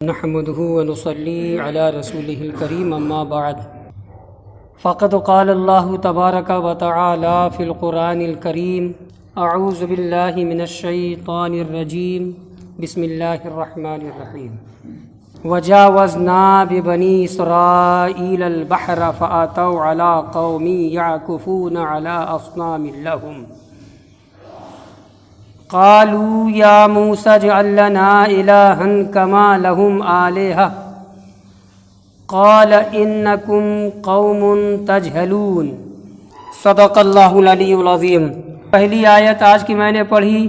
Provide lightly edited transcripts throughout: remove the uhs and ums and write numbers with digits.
نحمده ونصلي على رسوله الكريم اما بعد فقد قال الله تبارك وتعالى في القرآن الكريم اعوذ بالله من الشيطان الرجيم بسم الله الرحمن الرحيم وجاوزنا ببني إسرائيل البحر فأتوا على قوم يعكفون على أصنام لهم قالوا يا موسى اجعل لنا إلها كما لهم آلهة قال إنكم قوم تجهلون صدق اللہ العلی العظیم۔ پہلی آیت آج کی میں نے پڑھی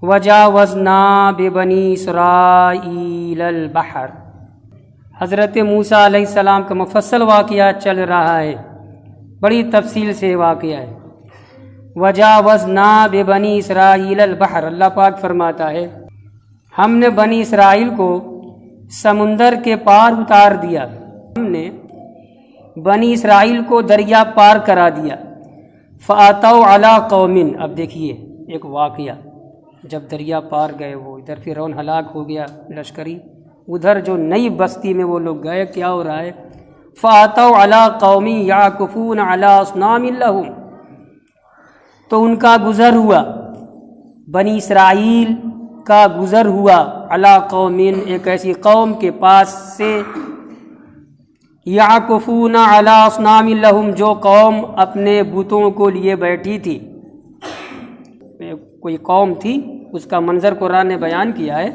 وجاوزنا ببنی اسرائیل البحر، حضرت موسیٰ علیہ السلام کا مفصل واقعہ چل رہا ہے، بڑی تفصیل سے واقعہ ہے۔ وجاوزنا ببنی اسرائیل البحر، اللہ پاک فرماتا ہے ہم نے بنی اسرائیل کو سمندر کے پار اتار دیا، ہم نے بنی اسرائیل کو دریا پار کرا دیا۔ فَأَتَوْا عَلَىٰ قَوْمٍ، اب دیکھیے ایک واقعہ، جب دریا پار گئے وہ ادھر فرعون ہلاک ہو گیا لشکری، ادھر جو نئی بستی میں وہ لوگ گئے، کیا ہو رہا ہے؟ فَأَتَوْا عَلَىٰ قَوْمٍ يَعْكُفُونَ عَلَىٰ أَصْنَامٍ لَهُمْ، تو ان کا گزر ہوا، بنی اسرائیل کا گزر ہوا علی قومین، ایک ایسی قوم کے پاس سے، یعکفون علی اصنام لہم، جو قوم اپنے بتوں کو لیے بیٹھی تھی، کوئی قوم تھی، اس کا منظر قرآن نے بیان کیا ہے۔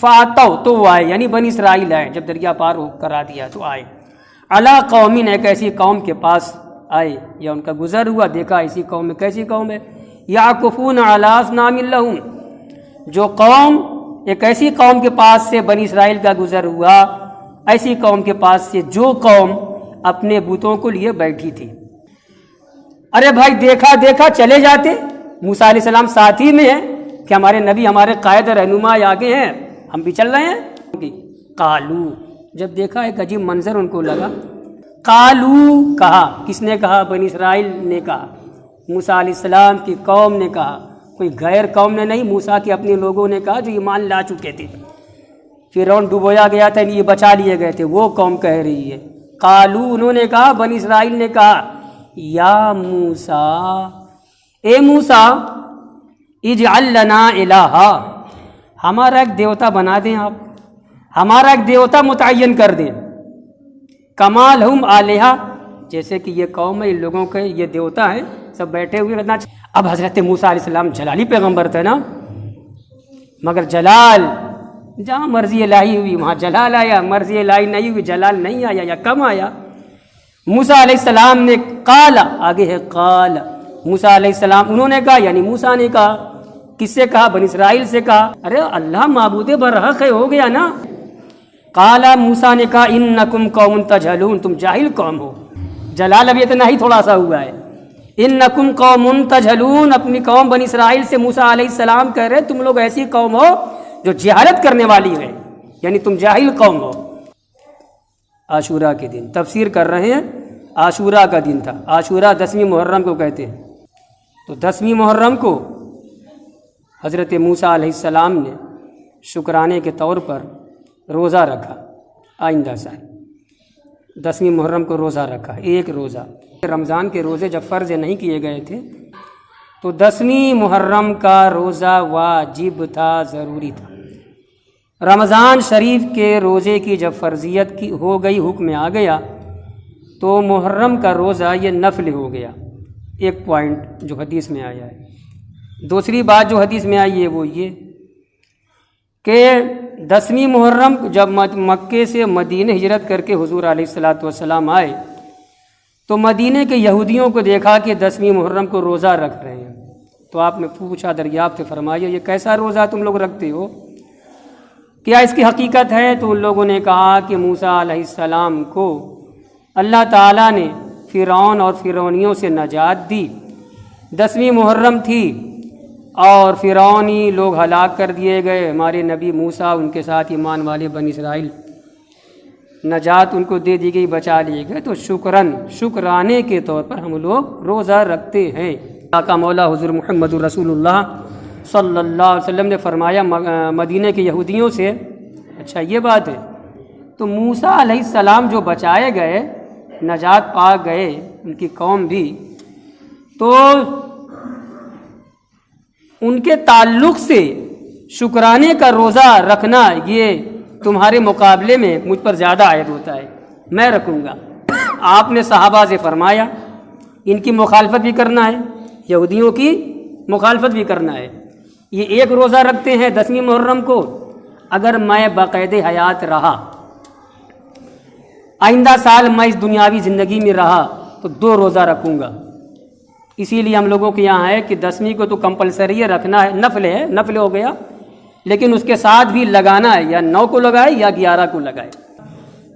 فاتو، تو وہ آئے، یعنی بنی اسرائیل آئے، جب دریا پار کرا دیا تو آئے، علی قومین، ایک ایسی قوم کے پاس آئے، یا ان کا گزر ہوا، دیکھا ایسی قوم میں، کیسی قوم ہے؟ یعکفون علی اصنام لہم، جو قوم، ایک ایسی قوم کے پاس سے بنی اسرائیل کا گزر ہوا، ایسی قوم کے پاس سے جو قوم اپنے بتوں کو لیے بیٹھی تھی۔ ارے بھائی دیکھا دیکھا چلے جاتے، موسیٰ علیہ السلام ساتھی میں ہیں کہ ہمارے نبی، ہمارے قائد رہنما آگے ہیں، ہم بھی چل رہے ہیں۔ قالو، جب دیکھا ایک عجیب منظر ان کو لگا، قالو، کہا، کس نے کہا؟ بنی اسرائیل نے کہا، موسیٰ علیہ السلام کی قوم نے کہا، کوئی غیر قوم نے نہیں، موسیٰ کے اپنے لوگوں نے کہا جو ایمان لا چکے تھے، فرعون ڈبویا گیا تھا، یہ بچا لیے گئے تھے، وہ قوم کہہ رہی ہے۔ قالو، انہوں نے کہا، بنی اسرائیل نے کہا، یا موسیٰ، اے موسیٰ، اجعل لنا الہا، ہمارا ایک دیوتا بنا دیں آپ، ہمارا ایک دیوتا متعین کر دیں، کما لہم آلہہ، جیسے کہ یہ قوم ہے، ان لوگوں کے یہ دیوتا ہیں، سب بیٹھے ہوئے رہنا۔ اب حضرت موسیٰ علیہ السلام جلالی پیغمبر تھے نا، مگر جلال، جہاں مرضی الہی ہوئی وہاں جلال آیا، مرضی الہی نہیں ہوئی جلال نہیں آیا یا کم آیا۔ موسیٰ علیہ السلام نے قال، آگے ہے قال، موسیٰ علیہ السلام انہوں نے کہا، یعنی موسیٰ نے کہا، کس سے کہا؟ بنی اسرائیل سے کہا، ارے اللہ معبود برحق ہے، ہو گیا نا۔ قال، موسیٰ نے کہا، انکم قوم تجہلون، تم جاہل قوم ہو، جلال ابھی اتنا ہی تھوڑا سا ہوا ہے۔ انکم قوم تجہلون، اپنی قوم بنی اسرائیل سے موسیٰ علیہ السلام کہہ رہے تم لوگ ایسی قوم ہو جو جہالت کرنے والی ہے، یعنی تم جاہل قوم ہو۔ عاشورہ کے دن تفسیر کر رہے ہیں، عاشورہ کا دن تھا، عاشورہ 10ویں محرم کو کہتے ہیں، تو 10ویں محرم کو حضرت موسیٰ علیہ السلام نے شکرانے کے طور پر روزہ رکھا، آئندہ سال 10ویں محرم کو روزہ رکھا، ایک روزہ۔ رمضان کے روزے جب فرض نہیں کیے گئے تھے تو 10ویں محرم کا روزہ واجب تھا، ضروری تھا۔ رمضان شریف کے روزے کی جب فرضیت کی ہو گئی، حکم آ گیا، تو محرم کا روزہ یہ نفل ہو گیا، ایک پوائنٹ جو حدیث میں آیا ہے۔ دوسری بات جو حدیث میں آئی ہے وہ یہ کہ 10ویں محرم جب مکے سے مدینہ ہجرت کر کے حضور علیہ السلام آئے تو مدینہ کے یہودیوں کو دیکھا کہ 10ویں محرم کو روزہ رکھ رہے ہیں، تو آپ نے پوچھا، دریافت فرمایا، یہ کیسا روزہ تم لوگ رکھتے ہو؟ کیا اس کی حقیقت ہے؟ تو ان لوگوں نے کہا کہ موسیٰ علیہ السلام کو اللہ تعالیٰ نے فرعون اور فرعونیوں سے نجات دی، 10ویں محرم تھی اور فرعونی لوگ ہلاک کر دیے گئے، ہمارے نبی موسیٰ ان کے ساتھ ایمان والے بنی اسرائیل نجات ان کو دے دی گئی، بچا لیے گئے، تو شکرانے کے طور پر ہم لوگ روزہ رکھتے ہیں۔ آقا مولا حضور محمد رسول اللہ صلی اللہ علیہ وسلم نے فرمایا مدینہ کے یہودیوں سے اچھا یہ بات ہے۔ تو موسیٰ علیہ السلام جو بچائے گئے، نجات پا گئے، ان کی قوم بھی، تو ان کے تعلق سے شکرانے کا روزہ رکھنا یہ تمہارے مقابلے میں مجھ پر زیادہ عائد ہوتا ہے، میں رکھوں گا۔ آپ نے صحابہ سے فرمایا ان کی مخالفت بھی کرنا ہے، یہودیوں کی مخالفت بھی کرنا ہے۔ یہ ایک روزہ رکھتے ہیں 10ویں محرم کو، اگر میں باقید حیات رہا، آئندہ سال میں اس دنیاوی زندگی میں رہا تو 2 روزہ رکھوں گا۔ اسی لیے ہم لوگوں کے یہاں ہے کہ 10ویں کو تو کمپلسری رکھنا ہے، نفل ہو گیا، لیکن اس کے ساتھ بھی لگانا ہے، یا 9 کو لگائے یا 11 کو لگائے۔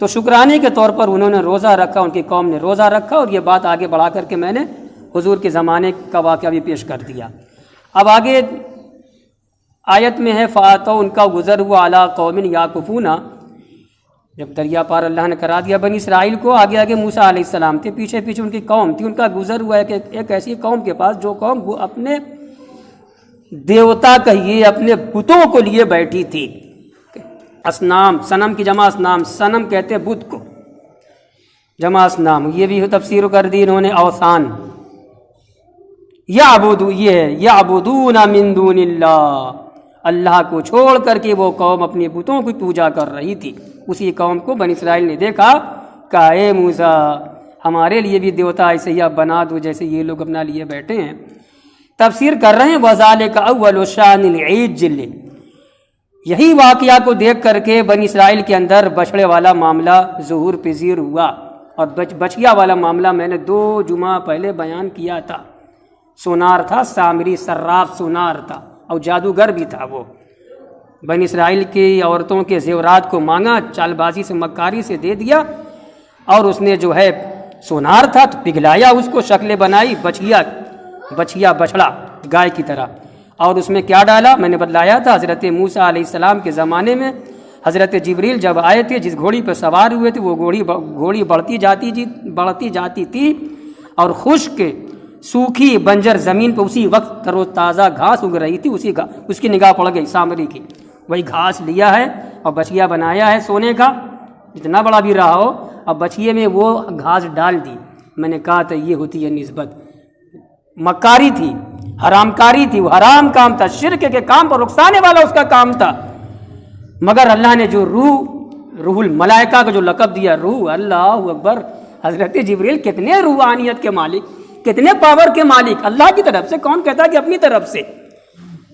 تو شکرانے کے طور پر انہوں نے روزہ رکھا، ان کی قوم نے روزہ رکھا، اور یہ بات آگے بڑھا کر کے میں نے حضور کے زمانے کا واقعہ بھی پیش کر دیا۔ اب آگے آیت میں ہے فَآتَوْا، ان کا گزر ہوا عَلَىٰ قَوْمٍ يَعْكُفُونَ، جب دریا پار اللہ نے کرا دیا بنی اسرائیل کو، آگے آگے موسیٰ علیہ السلام تھے، پیچھے پیچھے ان کی قوم تھی، ان کا گزر ہوا ہے کہ ایک ایسی قوم کے پاس جو قوم وہ اپنے دیوتا کہیے، اپنے بتوں کو لیے بیٹھی تھی۔ اسنام، صنم کی جمع اسنام، صنم کہتے ہیں بت کو، جمع اسنام، یہ بھی تفسیر کر دی انہوں نے اوثان۔ یعبدون من دون اللہ، اللہ کو چھوڑ کر کے وہ قوم اپنے بتوں کی پوجا کر رہی تھی۔ اسی قوم کو بنی اسرائیل نے دیکھا، کہا اے موسیٰ ہمارے لیے بھی دیوتا ایسے ہی آپ بنا دو جیسے یہ لوگ اپنا لیے بیٹھے ہیں۔ تفسیر کر رہے ہیں وَذَلِكَ أَوَّلُ شَأْنِ الْعِجْلِ، یہی واقعہ کو دیکھ کر کے بنی اسرائیل کے اندر بچڑے والا معاملہ ظہور پذیر ہوا، اور بچیا والا معاملہ میں نے 2 جمعہ پہلے بیان کیا تھا۔ سونار تھا، سامری صراف سونار تھا، اور جادوگر بھی تھا۔ وہ بنی اسرائیل کی عورتوں کے زیورات کو مانگا، چال بازی سے مکاری سے دے دیا، اور اس نے جو ہے سونار تھا تو پگھلایا اس کو، شکلیں بنائی بچیا بچڑا گائے کی طرح، اور اس میں کیا ڈالا میں نے بتلایا تھا۔ حضرت موسیٰ علیہ السلام کے زمانے میں حضرت جبریل جب آئے تھے، جس گھوڑی پہ سوار ہوئے تھے، وہ گھوڑی بڑھتی جاتی تھی، اور خشک سوکھی بنجر زمین پہ اسی وقت تر و تازہ گھاس اگ رہی تھی، اس کی نگاہ پڑ گئی سامری کی، وہی گھاس لیا ہے اور بچیا بنایا ہے سونے کا، جتنا بڑا بھی رہا ہو، اب بچیے میں وہ گھاس ڈال دی۔ میں نے کہا تھا یہ ہوتی ہے نسبت، مکاری تھی، حرام کاری تھی، وہ حرام کام تھا، شرک کے کام پر رخصانے والا اس کا کام تھا۔ مگر اللہ نے جو روح الملائکہ کا جو لقب دیا، روح، اللہ اکبر، حضرت جبریل کتنے روحانیت کے مالک، کتنے پاور کے مالک، اللہ کی طرف سے، کون کہتا کہ اپنی طرف سے۔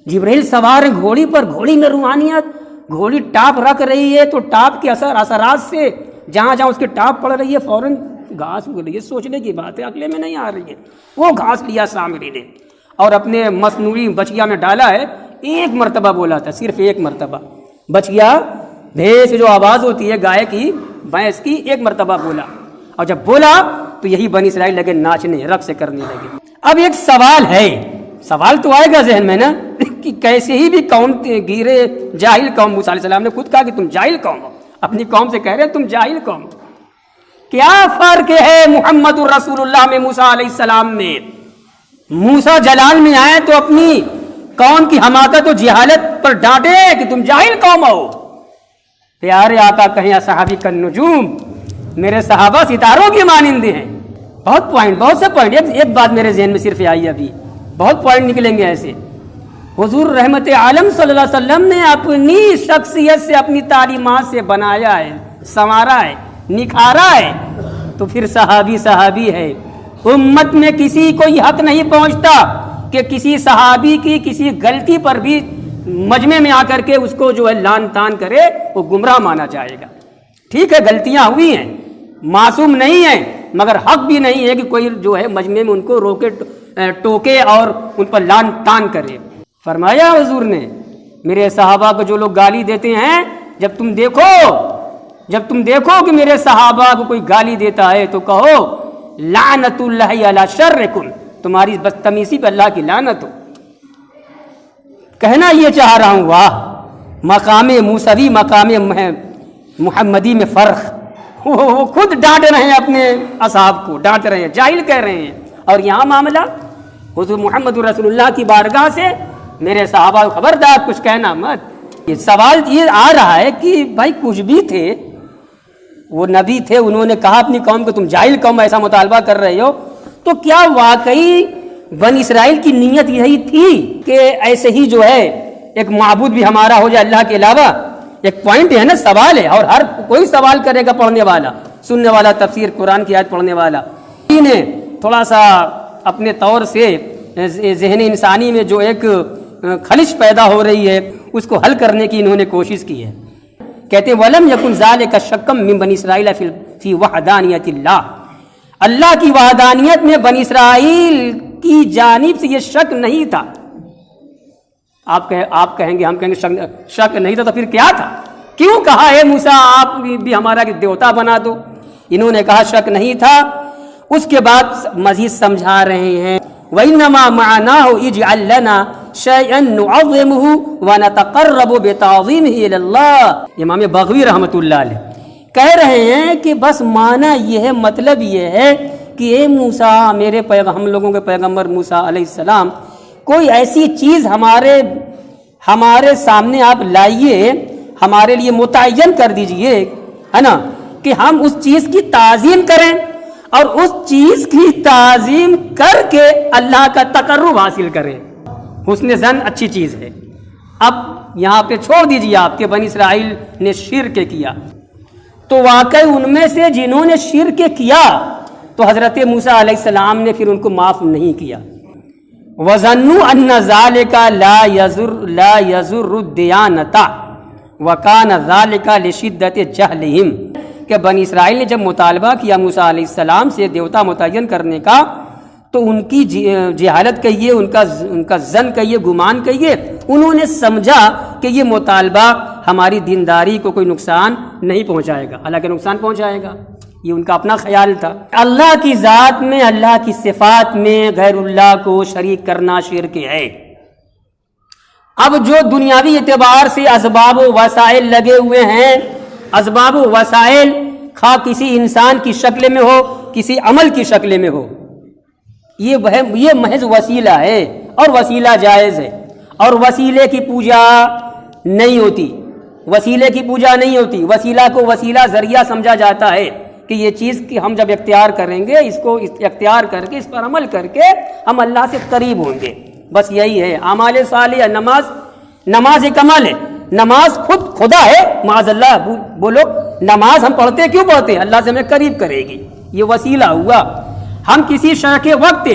جبریل سوار ہیں گھوڑی پر، گھوڑی میں روحانیت، گھوڑی ٹاپ رکھ رہی ہے تو ٹاپ کے اثرات سے جہاں جہاں اس کی ٹاپ پڑ رہی ہے فوراً گھاس اگ رہی ہے۔ سوچنے کی بات ہے، عقلے میں نہیں آ رہی ہے۔ وہ گھاس لیا سامری نے اور اپنے مصنوعی بچیا میں ڈالا ہے، 1 مرتبہ بولا تھا، صرف 1 مرتبہ۔ بچیا بھینس جو آواز ہوتی ہے گائے کی، بھینس کی، 1 مرتبہ بولا، اور جب بولا تو یہی بنی اسرائیل لگے ناچنے، رقص کرنے لگے۔ اب ایک سوال ہے، سوال تو آئے گا ذہن میں نا کہ کیسے ہی بھی قوم گیرے، جاہل قوم، موسیٰ علیہ السلام نے خود کہا کہ تم جاہل قوم ہو، اپنی قوم سے کہہ رہے تم جاہل قوم ہو۔ کیا فرق ہے محمد الرسول اللہ میں موسیٰ علیہ السلام میں؟ موسیٰ جلال میں آئے تو اپنی قوم کی حماقت و جہالت پر ڈانٹے کہ تم جاہل قوم ہو۔ پیارے آقا کہیں اصحابی کا نجوم، میرے صحابہ ستاروں کی مانند ہیں۔ بہت سے پوائنٹ، ایک بات میرے ذہن میں صرف آئی، ابھی بہت پوائنٹ نکلیں گے ایسے۔ حضور رحمت عالم صلی اللہ علیہ وسلم نے اپنی شخصیت سے، اپنی تعلیمات سے بنایا ہے، سنوارا ہے، نکھارا ہے، تو پھر صحابی ہے۔ امت میں کسی کو یہ حق نہیں پہنچتا کہ کسی صحابی کی کسی غلطی پر بھی مجمع میں آ کر کے اس کو جو ہے لان تان کرے، وہ گمراہ مانا جائے گا۔ ٹھیک ہے غلطیاں ہوئی ہیں، معصوم نہیں ہیں، مگر حق بھی نہیں ہے کہ کوئی جو ہے مجمع میں ان کو روکے ٹوکے اور ان پر لان تان کرے۔ فرمایا حضور نے میرے صحابہ کو جو لوگ گالی دیتے ہیں، جب تم دیکھو کہ میرے صحابہ کو کوئی گالی دیتا ہے تو کہو لعنت اللہ علی شرکم، تمہاری بدتمیزی پہ اللہ کی لعنت ہو۔ کہنا یہ چاہ رہا ہوں، واہ مقام موسوی مقام محمدی میں فرق۔ وہ خود ڈانٹ رہے ہیں اپنے اصحاب کو، ڈانٹ رہے ہیں، جاہل کہہ رہے ہیں، اور یہاں معاملہ حضور محمد رسول اللہ کی بارگاہ سے میرے صحابہ خبردار کچھ کہنا مت، یہ سوال یہ آ رہا ہے کہ بھائی کچھ بھی تھے، وہ نبی تھے، انہوں نے کہا اپنی قوم کو تم جاہل قوم ایسا مطالبہ کر رہے ہو، تو کیا واقعی بنی اسرائیل کی نیت یہی تھی کہ ایسے ہی جو ہے ایک معبود بھی ہمارا ہو جائے اللہ کے علاوہ؟ ایک پوائنٹ ہے نا، سوال ہے، اور ہر کوئی سوال کرے گا پڑھنے والا، سننے والا، تفسیر قرآن کی آیت پڑھنے والا۔ نے تھوڑا سا اپنے طور سے ذہن انسانی میں جو ایک خلش پیدا ہو رہی ہے اس کو حل کرنے کی انہوں نے کوشش کی ہے۔ کہتے ہیں وَلَمْ يَكُنْ ذَلِكَ شَكًّا مِّن بَنِي إِسْرَائِيلَ فِي وَحْدَانِيَةِ اللَّهِ، اللہ کی وحدانیت میں بنی اسرائیل کی جانب سے یہ شک نہیں تھا۔ آپ کہیں گے، ہم کہیں گے شک نہیں تھا تو پھر کیا تھا؟ کیوں کہا ہے موسیٰ آپ بھی ہمارا دیوتا بنا دو؟ انہوں نے کہا شک نہیں تھا۔ اس کے بعد مزید سمجھا رہے ہیں وَإِنَّمَا مَعْنَاهُ اجْعَلْ لَنَا شَيْئًا نُعَظِّمُهُ وَنَتَقَرَّبُ بِتَعْظِيمِهِ إِلَى اللَّهِ۔ امام بغوی رحمۃ اللہ علیہ کہہ رہے ہیں کہ بس معنی یہ ہے، مطلب یہ ہے کہ اے موسیٰ، میرے ہم لوگوں کے پیغمبر موسیٰ علیہ السلام، کوئی ایسی چیز ہمارے سامنے آپ لائیے، ہمارے لیے متعین کر دیجئے، ہے نا، کہ ہم اس چیز کی تعظیم کریں، اور اس چیز کی تعظیم کر کے اللہ کا تقرب حاصل کریں۔ حسن ظن اچھی چیز ہے۔ اب یہاں پہ چھوڑ دیجئے آپ کے بنی اسرائیل نے شرک کیا، تو واقعی ان میں سے جنہوں نے شرک کیا تو حضرت موسیٰ علیہ السلام نے پھر ان کو معاف نہیں کیا۔ وَظَنُّوا أَنَّ ذَلِكَ لَا يَضُرُّ الدِّيَانَةَ وَكَانَ ذَلِكَ لِشِدَّةِ جَهْلِهِمْ، کہ بنی اسرائیل نے جب مطالبہ کیا موسیٰ علیہ السلام سے دیوتا متعین کرنے کا، تو ان کی جہالت کہیے، ان کا ظن کہیے، گمان کہیے، انہوں نے سمجھا کہ یہ مطالبہ ہماری دینداری کو کوئی نقصان نہیں پہنچائے گا، حالانکہ نقصان پہنچائے گا، یہ ان کا اپنا خیال تھا۔ اللہ کی ذات میں، اللہ کی صفات میں غیر اللہ کو شریک کرنا شرک ہے۔ اب جو دنیاوی اعتبار سے اسباب و وسائل لگے ہوئے ہیں، اسباب و وسائل خواہ کسی انسان کی شکل میں ہو، کسی عمل کی شکل میں ہو، یہ محض وسیلہ ہے، اور وسیلہ جائز ہے، اور وسیلے کی پوجا نہیں ہوتی، وسیلے کی پوجا نہیں ہوتی۔ وسیلہ کو وسیلہ ذریعہ سمجھا جاتا ہے کہ یہ چیز کی ہم جب اختیار کریں گے، اس کو اختیار کر کے، اس پر عمل کر کے ہم اللہ سے قریب ہوں گے، بس یہی ہے۔ اعمال صالحہ، نماز ایک عمل ہے، نماز خود خدا ہے، معاذ اللہ بولو، نماز ہم پڑھتے کیوں پڑھتے ہیں؟ اللہ سے ہمیں قریب کرے گی، یہ وسیلہ ہوا۔ ہم کسی شیخ وقت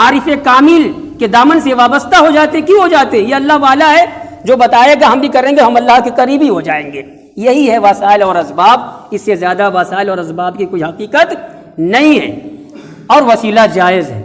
عارف کامل کے دامن سے وابستہ ہو جاتے، کیوں ہو جاتے؟ یہ اللہ والا ہے جو بتائے گا، ہم بھی کریں گے، ہم اللہ کے قریبی ہو جائیں گے۔ یہی ہے وسائل اور اسباب، اس سے زیادہ وسائل اور اسباب کی کوئی حقیقت نہیں ہے، اور وسیلہ جائز ہے۔